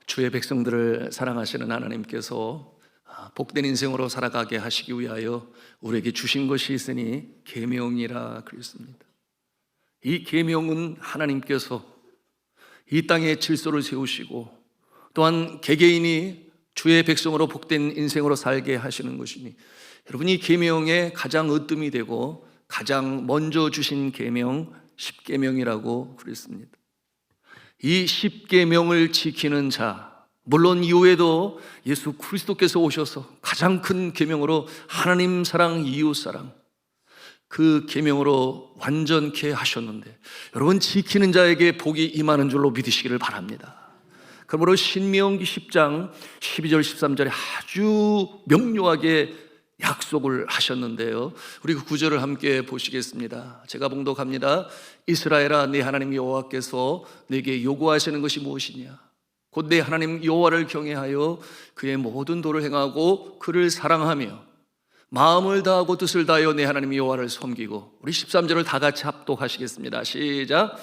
주의 백성들을 사랑하시는 하나님께서 복된 인생으로 살아가게 하시기 위하여 우리에게 주신 것이 있으니 계명이라 그랬습니다. 이 계명은 하나님께서 이 땅에 질서를 세우시고 또한 개개인이 주의 백성으로 복된 인생으로 살게 하시는 것이니, 여러분, 이 계명의 가장 으뜸이 되고 가장 먼저 주신 계명 십계명이라고 그랬습니다. 이 십계명을 지키는 자, 물론 이후에도 예수 그리스도께서 오셔서 가장 큰 계명으로 하나님 사랑, 이웃 사랑, 그 계명으로 완전케 하셨는데, 여러분, 지키는 자에게 복이 임하는 줄로 믿으시기를 바랍니다. 그러므로 신명기 10장 12절 13절에 아주 명료하게 약속을 하셨는데요, 우리 그 구절을 함께 보시겠습니다. 제가 봉독합니다. 이스라엘아, 네 하나님 여호와께서 네게 요구하시는 것이 무엇이냐? 곧 네 하나님 여호와를 경외하여 그의 모든 도를 행하고 그를 사랑하며 마음을 다하고 뜻을 다하여 네 하나님 여호와를 섬기고, 우리 13절을 다 같이 합독하시겠습니다. 시작.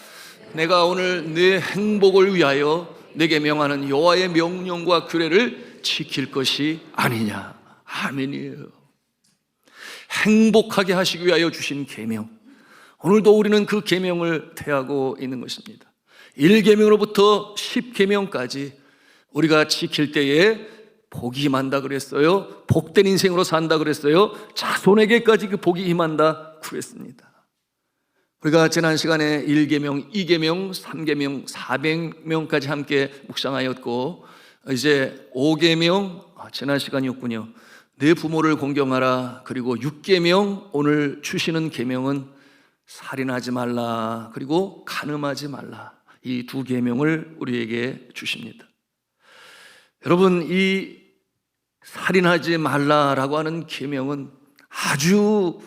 내가 오늘 네 행복을 위하여 네게 명하는 여호와의 명령과 규례를 지킬 것이 아니냐. 아멘이에요. 행복하게 하시기 위하여 주신 계명, 오늘도 우리는 그 계명을 대하고 있는 것입니다. 1계명으로부터 10계명까지 우리가 지킬 때에 복이 임한다 그랬어요. 복된 인생으로 산다 그랬어요. 자손에게까지 그 복이 임한다 그랬습니다. 우리가 지난 시간에 1계명, 2계명, 3계명, 4계명까지 함께 묵상하였고, 이제 5계명, 지난 시간이었군요. 내 부모를 공경하라. 그리고 6계명, 오늘 주시는 계명은 살인하지 말라, 그리고 간음하지 말라. 이 두 계명을 우리에게 주십니다. 여러분, 이 살인하지 말라라고 하는 계명은 아주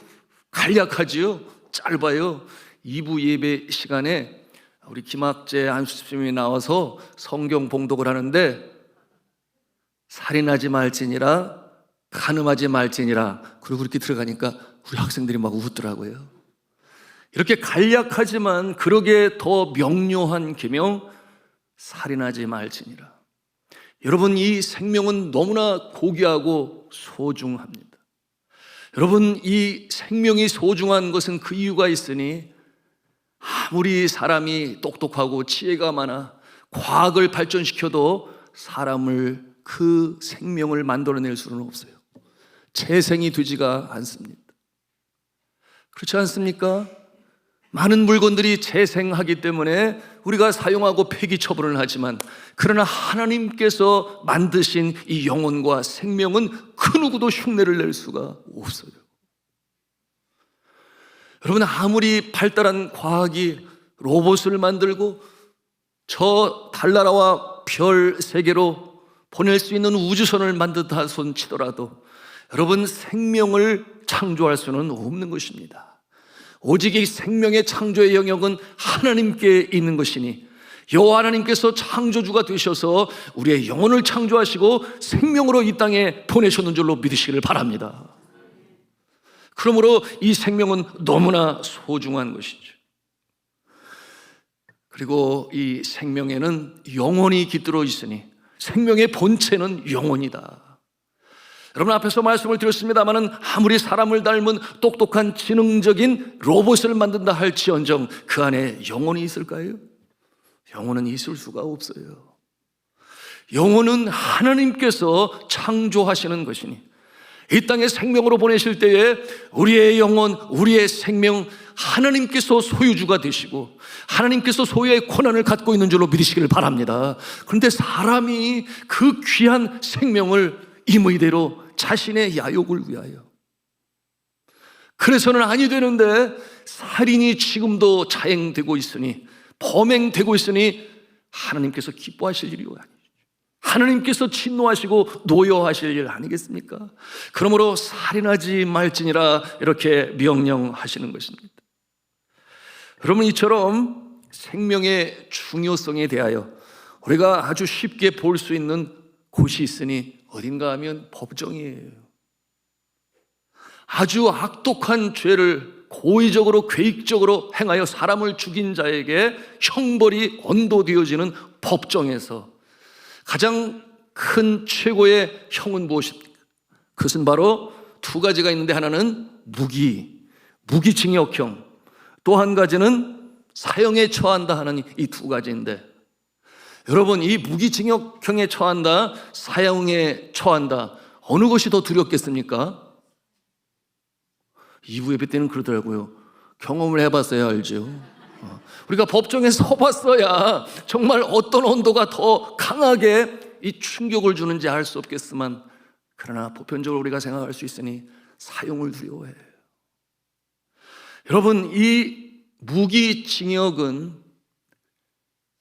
간략하지요. 짧아요. 2부 예배 시간에 우리 김학재 안수님이 나와서 성경 봉독을 하는데, 살인하지 말지니라, 간음하지 말지니라, 그리고 그렇게 들어가니까 우리 학생들이 막 웃더라고요. 이렇게 간략하지만 그러게 더 명료한 계명, 살인하지 말지니라. 여러분, 이 생명은 너무나 고귀하고 소중합니다. 여러분, 이 생명이 소중한 것은 그 이유가 있으니, 아무리 사람이 똑똑하고 지혜가 많아 과학을 발전시켜도 사람을, 그 생명을 만들어낼 수는 없어요. 재생이 되지가 않습니다. 그렇지 않습니까? 많은 물건들이 재생하기 때문에 우리가 사용하고 폐기 처분을 하지만, 그러나 하나님께서 만드신 이 영혼과 생명은 그 누구도 흉내를 낼 수가 없어요. 여러분, 아무리 발달한 과학이 로봇을 만들고 저 달나라와 별 세계로 보낼 수 있는 우주선을 만든다 손 치더라도, 여러분, 생명을 창조할 수는 없는 것입니다. 오직 이 생명의 창조의 영역은 하나님께 있는 것이니, 여호와 하나님께서 창조주가 되셔서 우리의 영혼을 창조하시고 생명으로 이 땅에 보내셨는 줄로 믿으시기를 바랍니다. 그러므로 이 생명은 너무나 소중한 것이죠. 그리고 이 생명에는 영혼이 깃들어 있으니, 생명의 본체는 영혼이다. 여러분, 앞에서 말씀을 드렸습니다마는 아무리 사람을 닮은 똑똑한 지능적인 로봇을 만든다 할지언정 그 안에 영혼이 있을까요? 영혼은 있을 수가 없어요. 영혼은 하나님께서 창조하시는 것이니, 이 땅에 생명으로 보내실 때에 우리의 영혼, 우리의 생명, 하나님께서 소유주가 되시고 하나님께서 소유의 권한을 갖고 있는 줄로 믿으시기를 바랍니다. 그런데 사람이 그 귀한 생명을 임의대로 자신의 야욕을 위하여, 그래서는 아니 되는데 살인이 지금도 자행되고 있으니, 범행되고 있으니 하나님께서 기뻐하실 일이 아니죠. 하나님께서 진노하시고 노여하실 일 아니겠습니까? 그러므로 살인하지 말지니라 이렇게 명령하시는 것입니다. 여러분, 이처럼 생명의 중요성에 대하여 우리가 아주 쉽게 볼 수 있는 곳이 있으니 어딘가 하면 법정이에요. 아주 악독한 죄를 고의적으로 계획적으로 행하여 사람을 죽인 자에게 형벌이 언도되어지는 법정에서 가장 큰 최고의 형은 무엇입니까? 그것은 바로 두 가지가 있는데, 하나는 무기징역형, 또 한 가지는 사형에 처한다 하는 이 두 가지인데, 여러분, 이 무기징역형에 처한다, 사형에 처한다, 어느 것이 더 두렵겠습니까? 2부 예배 때는 그러더라고요. 경험을 해봤어야 알죠. 우리가 법정에 서봤어야 정말 어떤 온도가 더 강하게 이 충격을 주는지 알 수 없겠지만, 그러나 보편적으로 우리가 생각할 수 있으니 사형을 두려워해요. 여러분, 이 무기징역은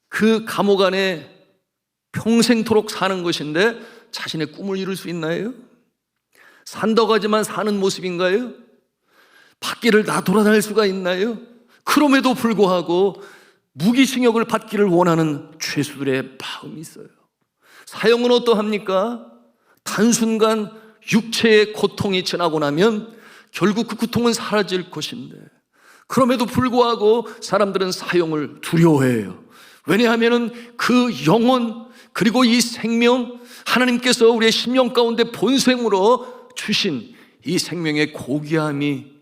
그 감옥 안에 평생토록 사는 것인데 자신의 꿈을 이룰 수 있나요? 산다고 하지만 사는 모습인가요? 밖길을 다 돌아다닐 수가 있나요? 그럼에도 불구하고 무기징역을 받기를 원하는 죄수들의 마음이 있어요. 사형은 어떠합니까? 단순간 육체의 고통이 지나고 나면 결국 그 고통은 사라질 것인데, 그럼에도 불구하고 사람들은 사형을 두려워해요. 왜냐하면 그 영혼, 그리고 이 생명, 하나님께서 우리의 심령 가운데 본생으로 주신 이 생명의 고귀함이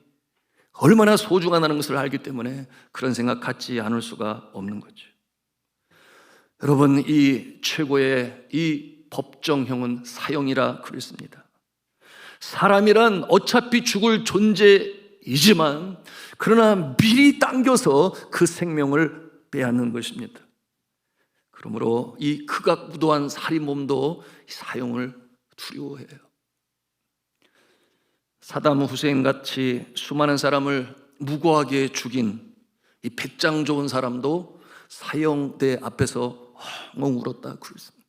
얼마나 소중하다는 것을 알기 때문에 그런 생각 갖지 않을 수가 없는 거죠. 여러분, 이 최고의 이 법정형은 사형이라 그랬습니다. 사람이란 어차피 죽을 존재이지만 그러나 미리 당겨서 그 생명을 빼앗는 것입니다. 그러므로 이 극악무도한 살인범도 사형을 두려워해요. 사담 후세인 같이 수많은 사람을 무고하게 죽인 이 배짱 좋은 사람도 사형대 앞에서 엉엉 울었다 그랬습니다.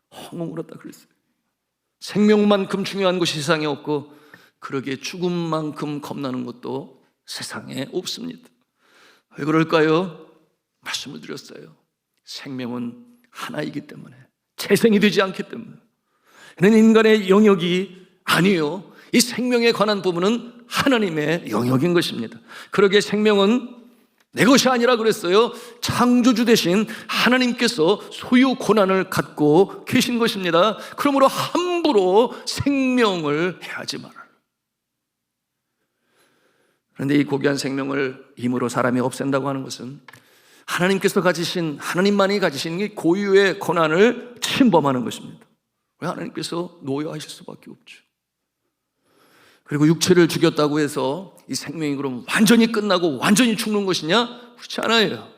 엉엉 울었다 그랬어요. 생명만큼 중요한 것이 세상에 없고, 그러기에 죽음만큼 겁나는 것도 세상에 없습니다. 왜 그럴까요? 말씀을 드렸어요. 생명은 하나이기 때문에, 재생이 되지 않기 때문에. 이는 인간의 영역이 아니요, 이 생명에 관한 부분은 하나님의 영역인 것입니다. 그러기에 생명은 내 것이 아니라 그랬어요. 창조주 대신 하나님께서 소유 권한을 갖고 계신 것입니다. 그러므로 함부로 생명을 해하지 말아라. 그런데 이 고귀한 생명을 힘으로 사람이 없앤다고 하는 것은 하나님께서 가지신, 하나님만이 가지신 이 고유의 권한을 침범하는 것입니다. 왜? 하나님께서 노여하실 수밖에 없죠. 그리고 육체를 죽였다고 해서 이 생명이 그럼 완전히 끝나고 완전히 죽는 것이냐? 그렇지 않아요.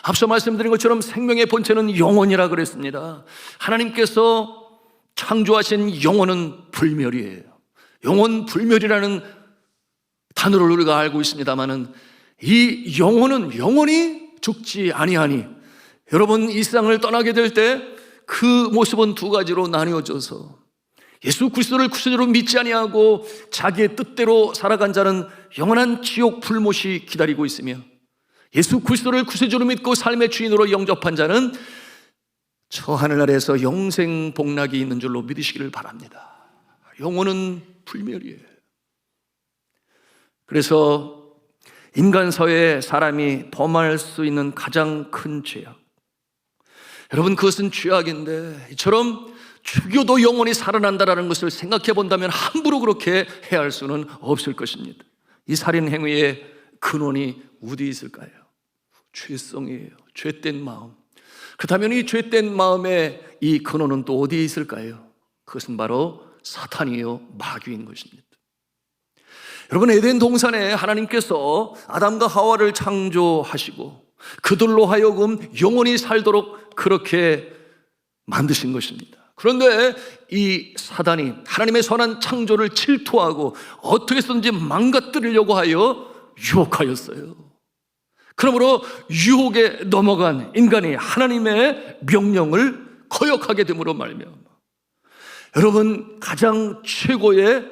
앞서 말씀드린 것처럼 생명의 본체는 영혼이라 그랬습니다. 하나님께서 창조하신 영혼은 불멸이에요. 영혼 불멸이라는 단어를 우리가 알고 있습니다만은, 이 영혼은 영원히 죽지 아니하니, 여러분, 이 세상을 떠나게 될 때 그 모습은 두 가지로 나뉘어져서, 예수 그리스도를 구세주로 믿지 아니하고 자기의 뜻대로 살아간 자는 영원한 지옥 불못이 기다리고 있으며, 예수 그리스도를 구세주로 믿고 삶의 주인으로 영접한 자는 저 하늘나라에서 영생 복락이 있는 줄로 믿으시기를 바랍니다. 영혼은 불멸이에요. 그래서 인간 사회에 사람이 범할 수 있는 가장 큰 죄악, 여러분, 그것은 죄악인데 이처럼 죽여도 영원히 살아난다라는 것을 생각해 본다면 함부로 그렇게 해야 할 수는 없을 것입니다. 이 살인 행위의 근원이 어디 있을까요? 죄성이에요. 죄된 마음. 그렇다면 이 죄된 마음의 이 근원은 또 어디에 있을까요? 그것은 바로 사탄이요, 마귀인 것입니다. 여러분, 에덴 동산에 하나님께서 아담과 하와를 창조하시고 그들로 하여금 영원히 살도록 그렇게 만드신 것입니다. 그런데 이 사단이 하나님의 선한 창조를 질투하고 어떻게 해서든지 망가뜨리려고 하여 유혹하였어요. 그러므로 유혹에 넘어간 인간이 하나님의 명령을 거역하게 됨으로 말미암아, 여러분, 가장 최고의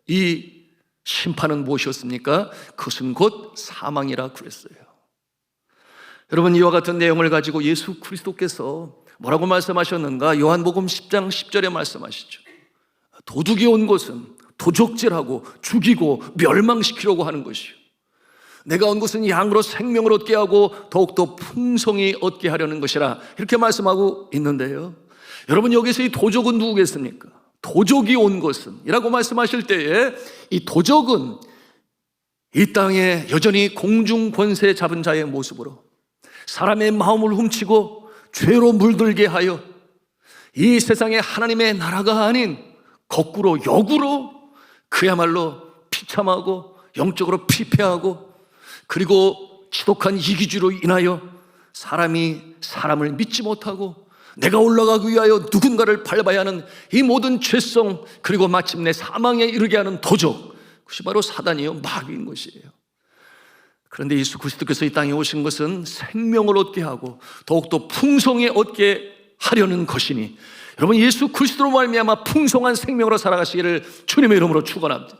이 심판은 무엇이었습니까? 그것은 곧 사망이라 그랬어요. 여러분, 이와 같은 내용을 가지고 예수 그리스도께서 뭐라고 말씀하셨는가? 요한복음 10장 10절에 말씀하시죠. 도둑이 온 것은 도적질하고 죽이고 멸망시키려고 하는 것이요, 내가 온 것은 양으로 생명을 얻게 하고 더욱더 풍성히 얻게 하려는 것이라, 이렇게 말씀하고 있는데요. 여러분, 여기서 이 도적은 누구겠습니까? 도적이 온 것은 이라고 말씀하실 때에, 이 도적은 이 땅에 여전히 공중 권세 잡은 자의 모습으로 사람의 마음을 훔치고 죄로 물들게 하여 이 세상에 하나님의 나라가 아닌 거꾸로 역으로 그야말로 비참하고 영적으로 피폐하고, 그리고 지독한 이기주의로 인하여 사람이 사람을 믿지 못하고 내가 올라가기 위하여 누군가를 밟아야 하는 이 모든 죄성, 그리고 마침내 사망에 이르게 하는 도적, 그것이 바로 사단이요, 마귀인 것이에요. 그런데 예수 그리스도께서 이 땅에 오신 것은 생명을 얻게 하고 더욱더 풍성히 얻게 하려는 것이니, 여러분, 예수 그리스도로 말미암아 풍성한 생명으로 살아가시기를 주님의 이름으로 축원합니다.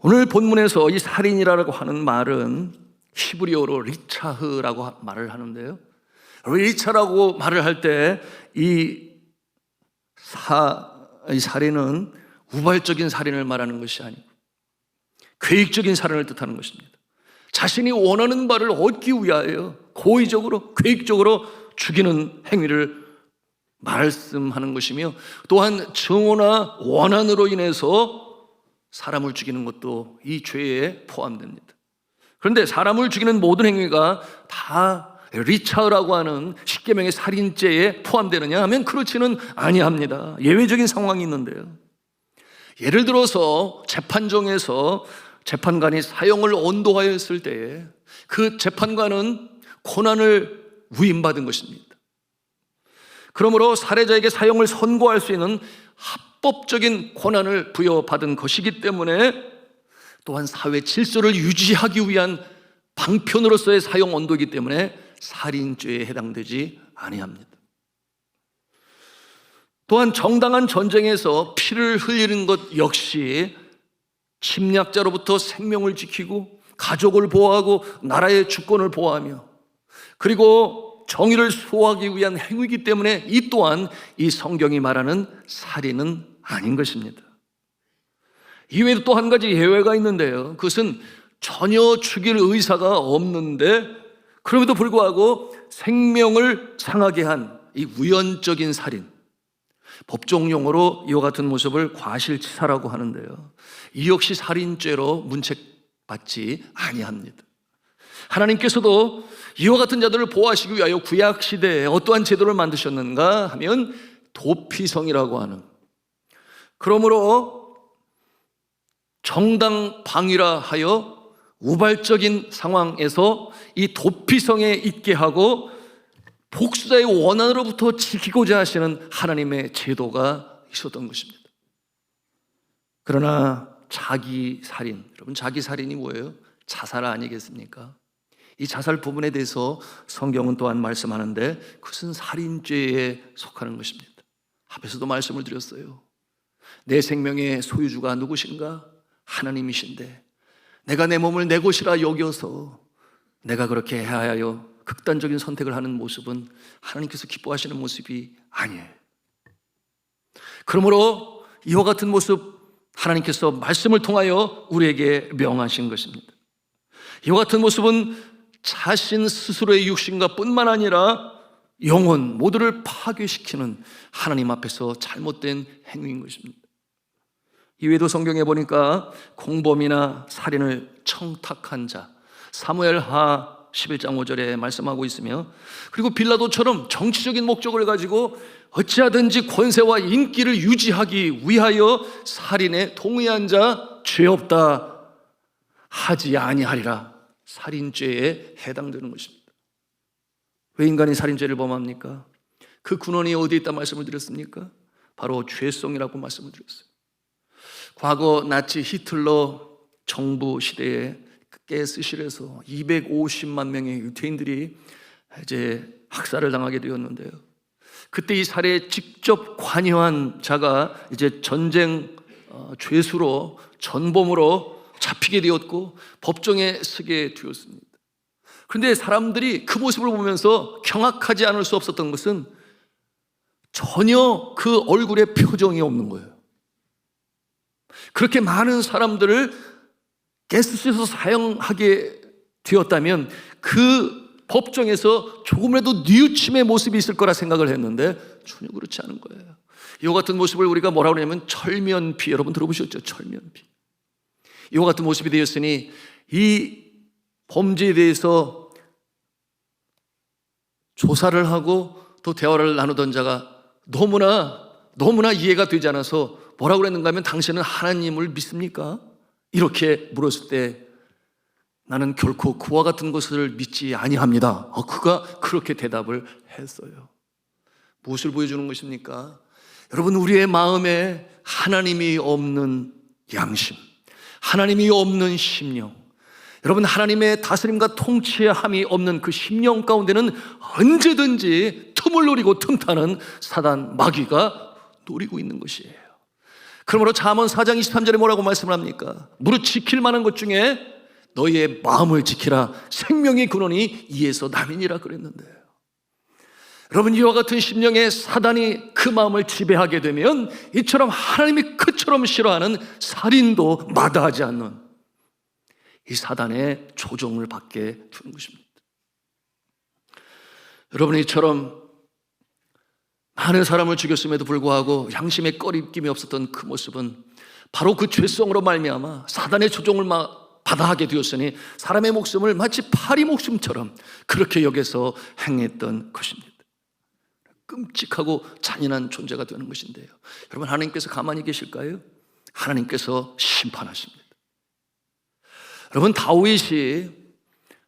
오늘 본문에서 이 살인이라고 하는 말은 히브리어로 리차흐라고 말을 하는데요, 리차라고 말을 할 때 이 살인은 우발적인 살인을 말하는 것이 아니고 계획적인 살인을 뜻하는 것입니다. 자신이 원하는 바를 얻기 위하여 고의적으로 계획적으로 죽이는 행위를 말씀하는 것이며, 또한 정오나 원한으로 인해서 사람을 죽이는 것도 이 죄에 포함됩니다. 그런데 사람을 죽이는 모든 행위가 다 리차흐라고 하는 십계명의 살인죄에 포함되느냐 하면 그렇지는 아니합니다. 예외적인 상황이 있는데요, 예를 들어서 재판정에서 재판관이 사형을 언도하였을 때에 그 재판관은 고난을 위임받은 것입니다. 그러므로 살해자에게 사형을 선고할 수 있는 합법적인 권한을 부여받은 것이기 때문에, 또한 사회 질서를 유지하기 위한 방편으로서의 사형 언도이기 때문에 살인죄에 해당되지 아니합니다. 또한 정당한 전쟁에서 피를 흘리는 것 역시 침략자로부터 생명을 지키고 가족을 보호하고 나라의 주권을 보호하며 그리고 정의를 수호하기 위한 행위이기 때문에 이 또한 이 성경이 말하는 살인은 아닌 것입니다. 이외에도 또 한 가지 예외가 있는데요, 그것은 전혀 죽일 의사가 없는데 그럼에도 불구하고 생명을 상하게 한 이 우연적인 살인, 법정 용어로 이와 같은 모습을 과실치사라고 하는데요, 이 역시 살인죄로 문책받지 아니합니다. 하나님께서도 이와 같은 자들을 보호하시기 위하여 구약시대에 어떠한 제도를 만드셨는가 하면 도피성이라고 하는, 그러므로 정당 방위라 하여 우발적인 상황에서 이 도피성에 있게 하고 복수자의 원한으로부터 지키고자 하시는 하나님의 제도가 있었던 것입니다. 그러나 자기 살인, 여러분, 자기 살인이 뭐예요? 자살 아니겠습니까? 이 자살 부분에 대해서 성경은 또한 말씀하는데 그것은 살인죄에 속하는 것입니다. 앞에서도 말씀을 드렸어요. 내 생명의 소유주가 누구신가? 하나님이신데 내가 내 몸을 내 것이라 여겨서 내가 그렇게 하여 극단적인 선택을 하는 모습은 하나님께서 기뻐하시는 모습이 아니에요. 그러므로 이와 같은 모습 하나님께서 말씀을 통하여 우리에게 명하신 것입니다. 이와 같은 모습은 자신 스스로의 육신과 뿐만 아니라 영혼 모두를 파괴시키는 하나님 앞에서 잘못된 행위인 것입니다. 이외에도 성경에 보니까 공범이나 살인을 청탁한 자, 사무엘하 11장 5절에 말씀하고 있으며, 그리고 빌라도처럼 정치적인 목적을 가지고 어찌하든지 권세와 인기를 유지하기 위하여 살인에 동의한 자 죄 없다 하지 아니하리라, 살인죄에 해당되는 것입니다. 왜 인간이 살인죄를 범합니까? 그 근원이 어디에 있다 말씀을 드렸습니까? 바로 죄성이라고 말씀을 드렸어요. 과거 나치 히틀러 정부 시대에 가스실에서 250만 명의 유태인들이 이제 학살을 당하게 되었는데요, 그때 이 살해에 직접 관여한 자가 이제 전쟁 죄수로 전범으로 잡히게 되었고 법정에 서게 되었습니다. 그런데 사람들이 그 모습을 보면서 경악하지 않을 수 없었던 것은 전혀 그 얼굴에 표정이 없는 거예요. 그렇게 많은 사람들을 게스트에서 사용하게 되었다면 그 법정에서 조금이라도 뉘우침의 모습이 있을 거라 생각을 했는데 전혀 그렇지 않은 거예요. 이와 같은 모습을 우리가 뭐라고 그러냐면 철면피, 여러분 들어보셨죠? 철면피. 이와 같은 모습이 되었으니 이 범죄에 대해서 조사를 하고 또 대화를 나누던 자가 너무나 이해가 되지 않아서 뭐라고 그랬는가 하면 당신은 하나님을 믿습니까? 이렇게 물었을 때 나는 결코 그와 같은 것을 믿지 아니합니다. 그가 그렇게 대답을 했어요. 무엇을 보여주는 것입니까? 여러분, 우리의 마음에 하나님이 없는 양심, 하나님이 없는 심령, 여러분, 하나님의 다스림과 통치함이 없는 그 심령 가운데는 언제든지 틈을 노리고 틈타는 사단 마귀가 노리고 있는 것이에요. 그러므로 잠언 4장 23절에 뭐라고 말씀을 합니까? 무릇 지킬 만한 것 중에 너희의 마음을 지키라. 생명의 근원이 이에서 남이니라 그랬는데요. 여러분, 이와 같은 심령의 사단이 그 마음을 지배하게 되면 이처럼 하나님이 그처럼 싫어하는 살인도 마다하지 않는 이 사단의 조종을 받게 되는 것입니다. 여러분, 이처럼 많은 사람을 죽였음에도 불구하고 양심에 꺼림낌이 없었던 그 모습은 바로 그 죄성으로 말미암아 사단의 조종을 받아하게 되었으니 사람의 목숨을 마치 파리 목숨처럼 그렇게 여겨서 행했던 것입니다. 끔찍하고 잔인한 존재가 되는 것인데요. 여러분, 하나님께서 가만히 계실까요? 하나님께서 심판하십니다. 여러분, 다윗이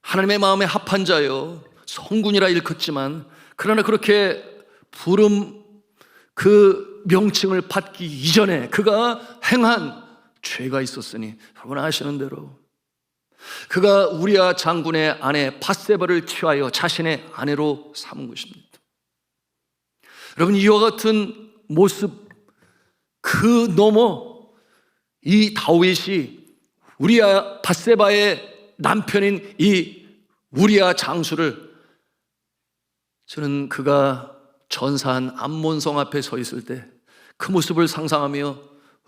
하나님의 마음에 합한 자요 성군이라 일컫지만 그러나 그렇게 부름 그 명칭을 받기 이전에 그가 행한 죄가 있었으니 여러분 아시는 대로 그가 우리아 장군의 아내 밧세바를 취하여 자신의 아내로 삼은 것입니다. 여러분, 이와 같은 모습 그 너머 이 다윗이 우리아 밧세바의 남편인 이 우리아 장수를, 저는 그가 전사한 암몬성 앞에 서 있을 때 그 모습을 상상하며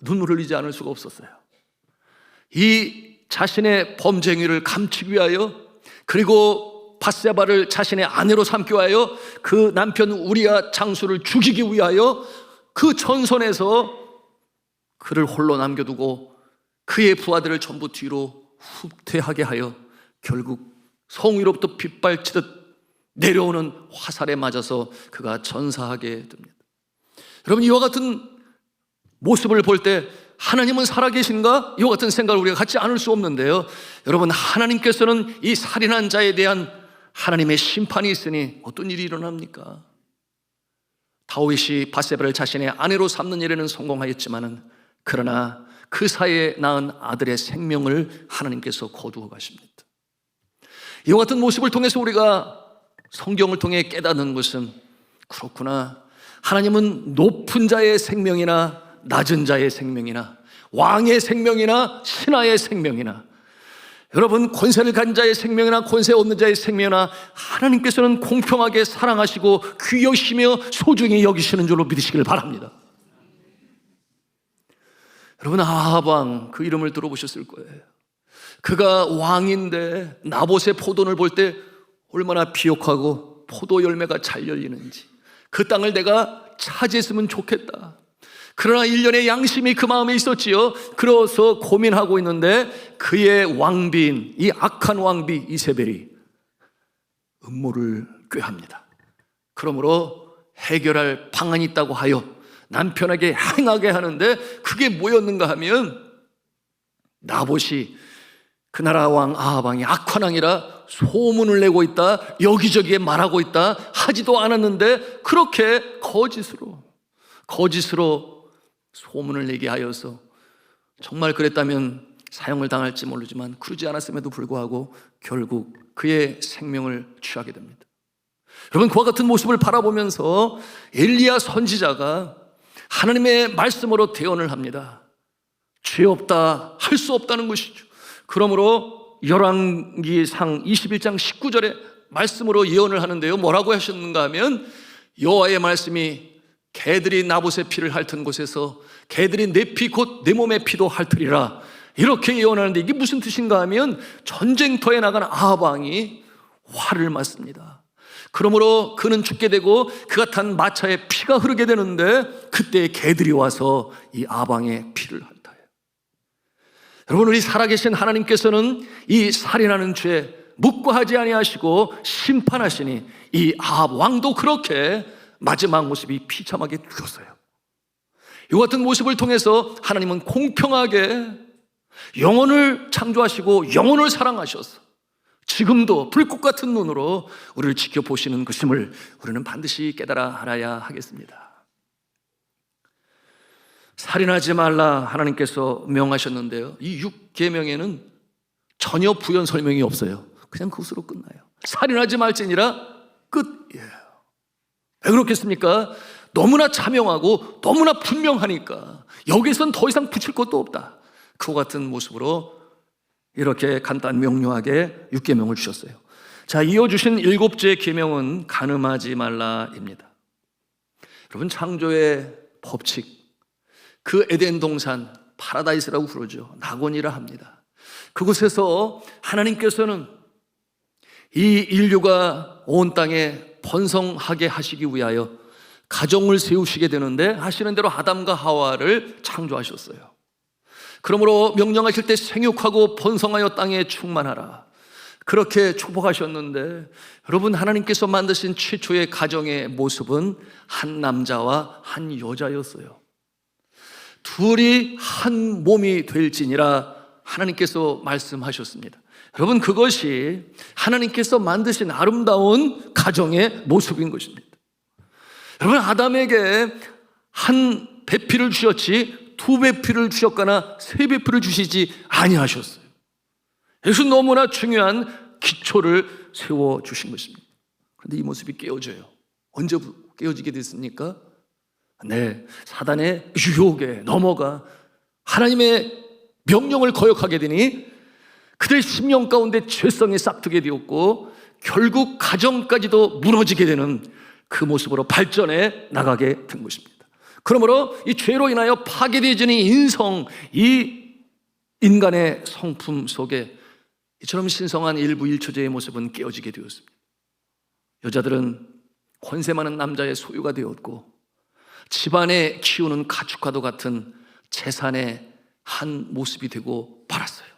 눈물을 흘리지 않을 수가 없었어요. 이 자신의 범죄 행위를 감추기 위하여, 그리고 밧세바를 자신의 아내로 삼기 위하여, 그 남편 우리아 장수를 죽이기 위하여 그 전선에서 그를 홀로 남겨두고 그의 부하들을 전부 뒤로 후퇴하게 하여 결국 성 위로부터 빗발치듯 내려오는 화살에 맞아서 그가 전사하게 됩니다. 여러분, 이와 같은 모습을 볼 때 하나님은 살아계신가? 이와 같은 생각을 우리가 갖지 않을 수 없는데요. 여러분, 하나님께서는 이 살인한 자에 대한 하나님의 심판이 있으니 어떤 일이 일어납니까? 다윗이 밧세바를 자신의 아내로 삼는 일에는 성공하였지만은 그러나 그 사이에 낳은 아들의 생명을 하나님께서 거두어 가십니다. 이와 같은 모습을 통해서 우리가 성경을 통해 깨닫는 것은, 그렇구나, 하나님은 높은 자의 생명이나 낮은 자의 생명이나 왕의 생명이나 신하의 생명이나, 여러분, 권세를 가진 자의 생명이나 권세 없는 자의 생명이나 하나님께서는 공평하게 사랑하시고 귀여시며 소중히 여기시는 줄로 믿으시길 바랍니다. 여러분, 아합 왕 그 이름을 들어보셨을 거예요. 그가 왕인데 나봇의 포도를 볼 때 얼마나 비옥하고 포도 열매가 잘 열리는지, 그 땅을 내가 차지했으면 좋겠다. 그러나 일련의 양심이 그 마음에 있었지요. 그래서 고민하고 있는데 그의 왕비인 이 악한 왕비 이세벨이 음모를 꾀합니다. 그러므로 해결할 방안이 있다고 하여 남편에게 행하게 하는데, 그게 뭐였는가 하면 나봇이 그 나라 왕 아합 왕이 악한 왕이라 소문을 내고 있다, 여기저기에 말하고 있다 하지도 않았는데 그렇게 거짓으로 소문을 내게 하여서, 정말 그랬다면 사형을 당할지 모르지만 그러지 않았음에도 불구하고 결국 그의 생명을 취하게 됩니다. 여러분, 그와 같은 모습을 바라보면서 엘리야 선지자가 하나님의 말씀으로 대언을 합니다. 죄 없다, 할 수 없다는 것이죠. 그러므로 열왕기상 21장 19절에 말씀으로 예언을 하는데요, 뭐라고 하셨는가 하면 여호와의 말씀이 개들이 나봇의 피를 핥은 곳에서 개들이 내 피 곧 내 몸의 피도 핥으리라, 이렇게 예언하는데 이게 무슨 뜻인가 하면 전쟁터에 나간 아합 왕이 화를 맞습니다. 그러므로 그는 죽게 되고 그가 탄 마차에 피가 흐르게 되는데 그때 개들이 와서 이 아합 왕의 피를 핥아요. 여러분, 우리 살아계신 하나님께서는 이 살인하는 죄 묵과하지 아니하시고 심판하시니 이 아합 왕도 그렇게 마지막 모습이 비참하게 죽었어요. 이 같은 모습을 통해서 하나님은 공평하게 영혼을 창조하시고 영혼을 사랑하셔서 지금도 불꽃 같은 눈으로 우리를 지켜보시는 것임을 우리는 반드시 깨달아 알아야 하겠습니다. 살인하지 말라 하나님께서 명하셨는데요, 이 6계명에는 전혀 부연 설명이 없어요. 그냥 그것으로 끝나요. 살인하지 말지니라 끝이에요. 왜 그렇겠습니까? 너무나 자명하고 너무나 분명하니까 여기선 더 이상 붙일 것도 없다. 그와 같은 모습으로 이렇게 간단 명료하게 6계명을 주셨어요. 자, 이어주신 7째 계명은 간음하지 말라입니다. 여러분, 창조의 법칙, 그 에덴 동산 파라다이스라고 부르죠. 낙원이라 합니다. 그곳에서 하나님께서는 이 인류가 온 땅에 번성하게 하시기 위하여 가정을 세우시게 되는데 하시는 대로 아담과 하와를 창조하셨어요. 그러므로 명령하실 때 생육하고 번성하여 땅에 충만하라, 그렇게 축복하셨는데, 여러분, 하나님께서 만드신 최초의 가정의 모습은 한 남자와 한 여자였어요. 둘이 한 몸이 될지니라 하나님께서 말씀하셨습니다. 여러분, 그것이 하나님께서 만드신 아름다운 가정의 모습인 것입니다. 여러분, 아담에게 한 배필을 주셨지 2배필을 주셨거나 3배필을 주시지 아니하셨어요. 여기서 너무나 중요한 기초를 세워주신 것입니다. 그런데 이 모습이 깨어져요. 언제 깨어지게 됐습니까? 네, 사단의 유혹에 넘어가 하나님의 명령을 거역하게 되니 그들의 심령 가운데 죄성이 싹트게 되었고 결국 가정까지도 무너지게 되는 그 모습으로 발전해 나가게 된 것입니다. 그러므로 이 죄로 인하여 파괴되어지는 인성, 이 인간의 성품 속에 이처럼 신성한 일부 일처제의 모습은 깨어지게 되었습니다. 여자들은 권세 많은 남자의 소유가 되었고 집안에 키우는 가축과도 같은 재산의 한 모습이 되고 말았어요.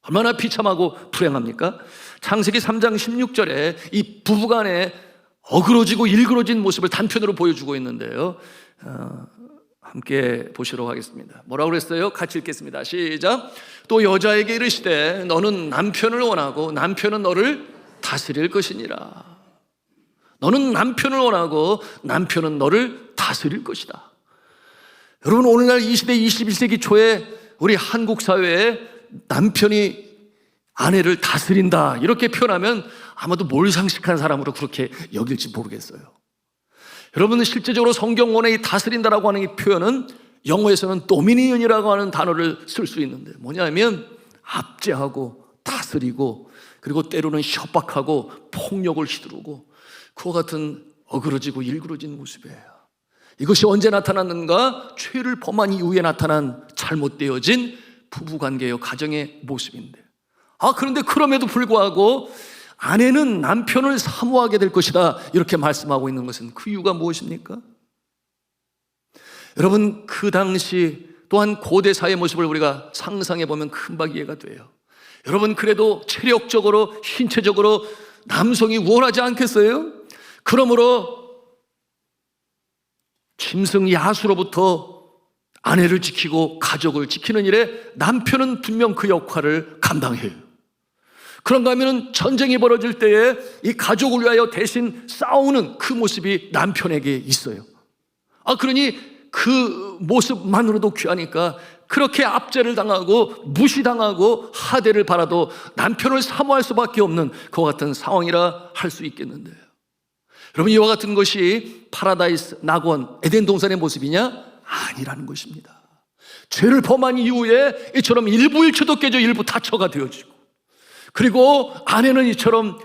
얼마나 비참하고 불행합니까? 창세기 3장 16절에 이 부부간에 어그러지고 일그러진 모습을 단편으로 보여주고 있는데요, 함께 보시도록 하겠습니다. 뭐라고 그랬어요? 같이 읽겠습니다. 시작. 또 여자에게 이르시되 너는 남편을 원하고 남편은 너를 다스릴 것이니라. 너는 남편을 원하고 남편은 너를 다스릴 것이다. 여러분, 오늘날 이 시대 21세기 초에 우리 한국 사회에 남편이 아내를 다스린다 이렇게 표현하면 아마도 몰상식한 사람으로 그렇게 여길지 모르겠어요. 여러분, 실제적으로 성경원에 이 다스린다라고 하는 이 표현은 영어에서는 도미니언이라고 하는 단어를 쓸 수 있는데 뭐냐면 압제하고 다스리고 그리고 때로는 협박하고 폭력을 휘두르고 그와 같은 어그러지고 일그러진 모습이에요. 이것이 언제 나타났는가? 죄를 범한 이후에 나타난 잘못되어진 부부관계요, 가정의 모습인데, 그런데 그럼에도 불구하고 아내는 남편을 사모하게 될 것이다 이렇게 말씀하고 있는 것은 그 이유가 무엇입니까? 여러분, 그 당시 또한 고대 사회의 모습을 우리가 상상해 보면 금방 이해가 돼요. 여러분, 그래도 체력적으로 신체적으로 남성이 우월하지 않겠어요? 그러므로 짐승 야수로부터 아내를 지키고 가족을 지키는 일에 남편은 분명 그 역할을 감당해요. 그런가 하면 전쟁이 벌어질 때에 이 가족을 위하여 대신 싸우는 그 모습이 남편에게 있어요. 그러니 그 모습만으로도 귀하니까 그렇게 압제를 당하고 무시당하고 하대를 받아도 남편을 사모할 수밖에 없는 그와 같은 상황이라 할 수 있겠는데요. 여러분, 이와 같은 것이 파라다이스, 낙원, 에덴 동산의 모습이냐? 아니라는 것입니다. 죄를 범한 이후에 이처럼 일부 일처도 깨져 일부 다처가 되어지고, 그리고 아내는 이처럼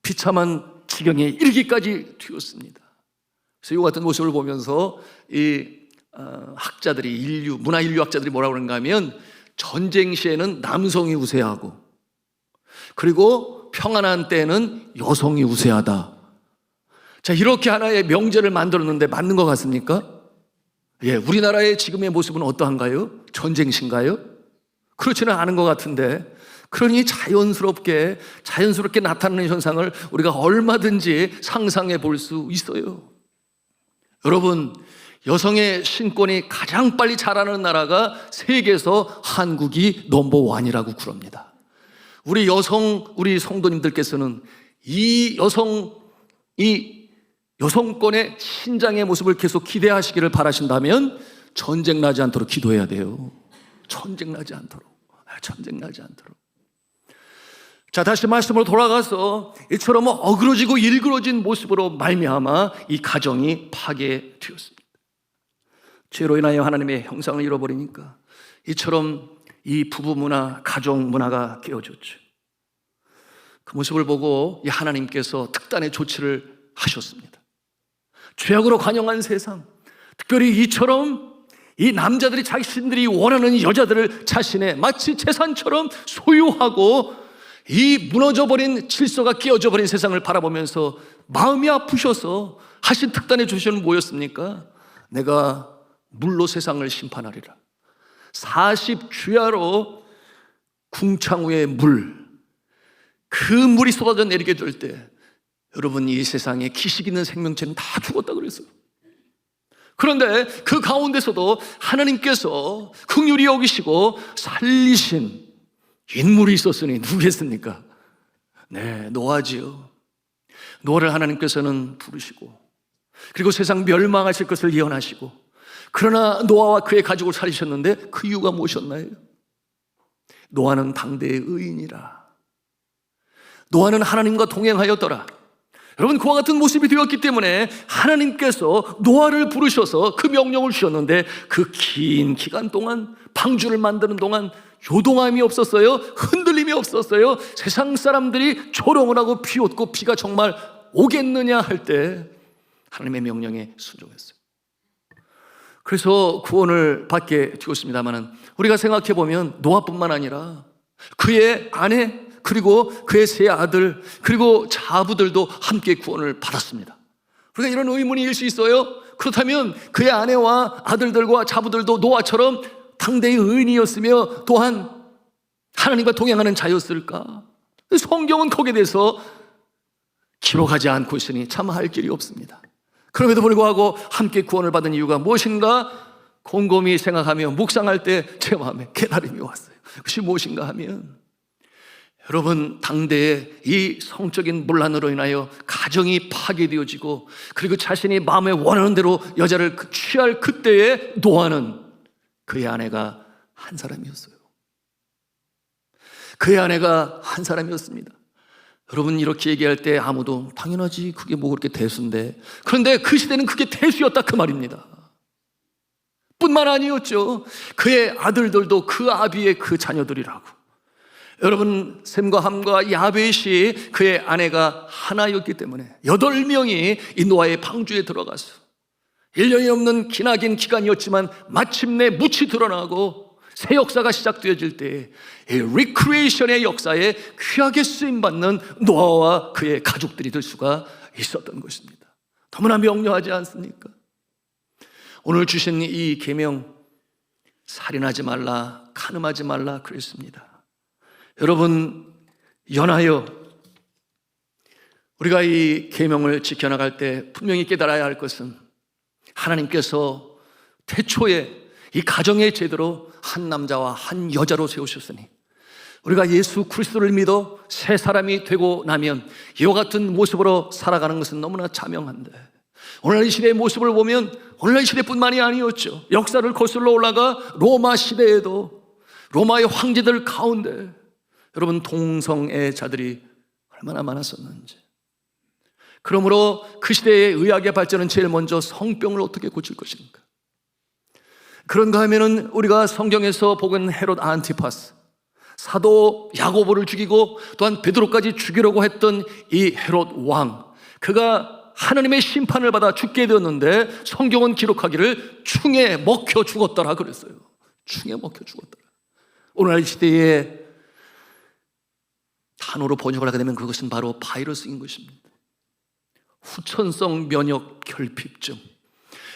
비참한 지경에 이르기까지 되었습니다. 그래서 이 같은 모습을 보면서 학자들이 문화 인류학자들이 뭐라고 그러는가 하면 전쟁 시에는 남성이 우세하고 그리고 평안한 때는 여성이 우세하다. 자, 이렇게 하나의 명제를 만들었는데 맞는 것 같습니까? 예, 우리나라의 지금의 모습은 어떠한가요? 전쟁신가요? 그렇지는 않은 것 같은데, 그러니 자연스럽게 나타나는 현상을 우리가 얼마든지 상상해 볼 수 있어요. 여러분, 여성의 신권이 가장 빨리 자라는 나라가 세계에서 한국이 넘버원이라고 그럽니다. 우리 성도님들께서는 이 여성권의 신장의 모습을 계속 기대하시기를 바라신다면 전쟁 나지 않도록 기도해야 돼요. 전쟁 나지 않도록. 자, 다시 말씀으로 돌아가서 이처럼 어그러지고 일그러진 모습으로 말미암아 이 가정이 파괴되었습니다. 죄로 인하여 하나님의 형상을 잃어버리니까 이처럼 이 부부 문화, 가정 문화가 깨어졌죠. 그 모습을 보고 이 하나님께서 특단의 조치를 하셨습니다. 죄악으로 관영한 세상, 특별히 이처럼 이 남자들이 자신들이 원하는 여자들을 자신의 마치 재산처럼 소유하고 이 무너져버린 질서가 깨어져버린 세상을 바라보면서 마음이 아프셔서 하신 특단의 조치는 뭐였습니까? 내가 물로 세상을 심판하리라. 40주야로 궁창후의 그 물이 쏟아져 내리게 될 때 여러분, 이 세상에 기식 있는 생명체는 다 죽었다 그랬어요. 그런데 그 가운데서도 하나님께서 긍휼히 여기시고 살리신 인물이 있었으니 누구겠습니까? 네, 노아지요. 노아를 하나님께서는 부르시고 그리고 세상 멸망하실 것을 예언하시고, 그러나 노아와 그의 가족을 살리셨는데 그 이유가 무엇이었나요? 노아는 당대의 의인이라. 노아는 하나님과 동행하였더라. 여러분, 그와 같은 모습이 되었기 때문에 하나님께서 노아를 부르셔서 그 명령을 주셨는데 그 긴 기간 동안, 방주를 만드는 동안 요동함이 없었어요. 흔들림이 없었어요. 세상 사람들이 조롱을 하고 비웃고 비가 정말 오겠느냐 할 때 하나님의 명령에 순종했어요. 그래서 구원을 받게 되었습니다만, 우리가 생각해 보면 노아뿐만 아니라 그의 아내, 그리고 그의 세 아들, 그리고 자부들도 함께 구원을 받았습니다. 우리가 이런 의문이 일 수 있어요. 그렇다면 그의 아내와 아들들과 자부들도 노아처럼 당대의 의인이었으며 또한 하나님과 동행하는 자였을까? 성경은 거기에 대해서 기록하지 않고 있으니 참 할 길이 없습니다. 그럼에도 불구하고 함께 구원을 받은 이유가 무엇인가? 곰곰이 생각하며 묵상할 때 제 마음에 깨달음이 왔어요. 그것이 무엇인가 하면, 여러분, 당대의 이 성적인 문란으로 인하여 가정이 파괴되어지고 그리고 자신이 마음에 원하는 대로 여자를 취할 그때에 노아는 그의 아내가 한 사람이었어요. 그의 아내가 한 사람이었습니다. 여러분, 이렇게 얘기할 때 아무도 당연하지, 그게 뭐 그렇게 대수인데, 그런데 그 시대는 그게 대수였다 그 말입니다. 뿐만 아니었죠. 그의 아들들도 그 아비의 그 자녀들이라고. 여러분, 셈과 함과 야벳이 그의 아내가 하나였기 때문에 8명이 이 노아의 방주에 들어가서 1년이 넘는 기나긴 기간이었지만 마침내 묻이 드러나고 새 역사가 시작되어질 때 이 리크리에이션의 역사에 귀하게 쓰임받는 노아와 그의 가족들이 될 수가 있었던 것입니다. 너무나 명료하지 않습니까? 오늘 주신 이 계명, 살인하지 말라, 간음하지 말라 그랬습니다. 여러분, 연하여 우리가 이 계명을 지켜나갈 때 분명히 깨달아야 할 것은, 하나님께서 태초에 이 가정의 제대로 한 남자와 한 여자로 세우셨으니 우리가 예수 그리스도를 믿어 새 사람이 되고 나면 이와 같은 모습으로 살아가는 것은 너무나 자명한데, 오늘날 이 시대의 모습을 보면 오늘날 이 시대뿐만이 아니었죠. 역사를 거슬러 올라가 로마 시대에도 로마의 황제들 가운데 여러분, 동성애자들이 얼마나 많았었는지. 그러므로 그 시대의 의학의 발전은 제일 먼저 성병을 어떻게 고칠 것인가. 그런가 하면은 우리가 성경에서 보건 헤롯 안티파스, 사도 야고보를 죽이고 또한 베드로까지 죽이려고 했던 이 헤롯 왕, 그가 하나님의 심판을 받아 죽게 되었는데 성경은 기록하기를 충에 먹혀 죽었더라 그랬어요. 충에 먹혀 죽었더라. 오늘날 시대에 단어로 번역을 하게 되면 그것은 바로 바이러스인 것입니다. 후천성 면역 결핍증.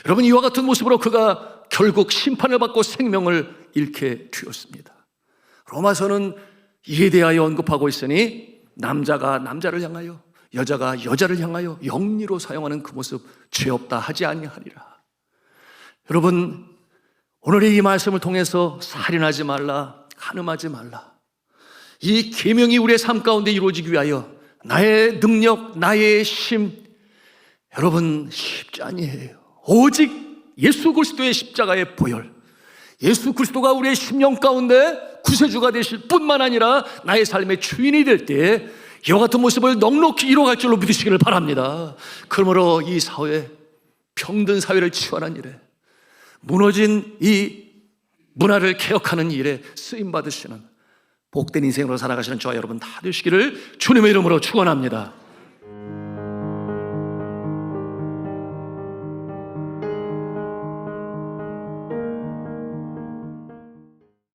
여러분, 이와 같은 모습으로 그가 결국 심판을 받고 생명을 잃게 되었습니다. 로마서는 이에 대하여 언급하고 있으니 남자가 남자를 향하여 여자가 여자를 향하여 영리로 사용하는 그 모습 죄 없다 하지 아니하리라. 여러분, 오늘의 이 말씀을 통해서 살인하지 말라, 간음하지 말라, 이 계명이 우리의 삶 가운데 이루어지기 위하여 나의 능력, 나의 힘, 여러분 쉽지 아니에요. 오직 예수 그리스도의 십자가의 보혈, 예수 그리스도가 우리의 심령 가운데 구세주가 되실 뿐만 아니라 나의 삶의 주인이 될 때에 이와 같은 모습을 넉넉히 이뤄갈 줄로 믿으시기를 바랍니다. 그러므로 이 사회, 병든 사회를 치유하는 일에, 무너진 이 문화를 개혁하는 일에 쓰임받으시는 복된 인생으로 살아가시는 저와 여러분 다 되시기를 주님의 이름으로 축원합니다.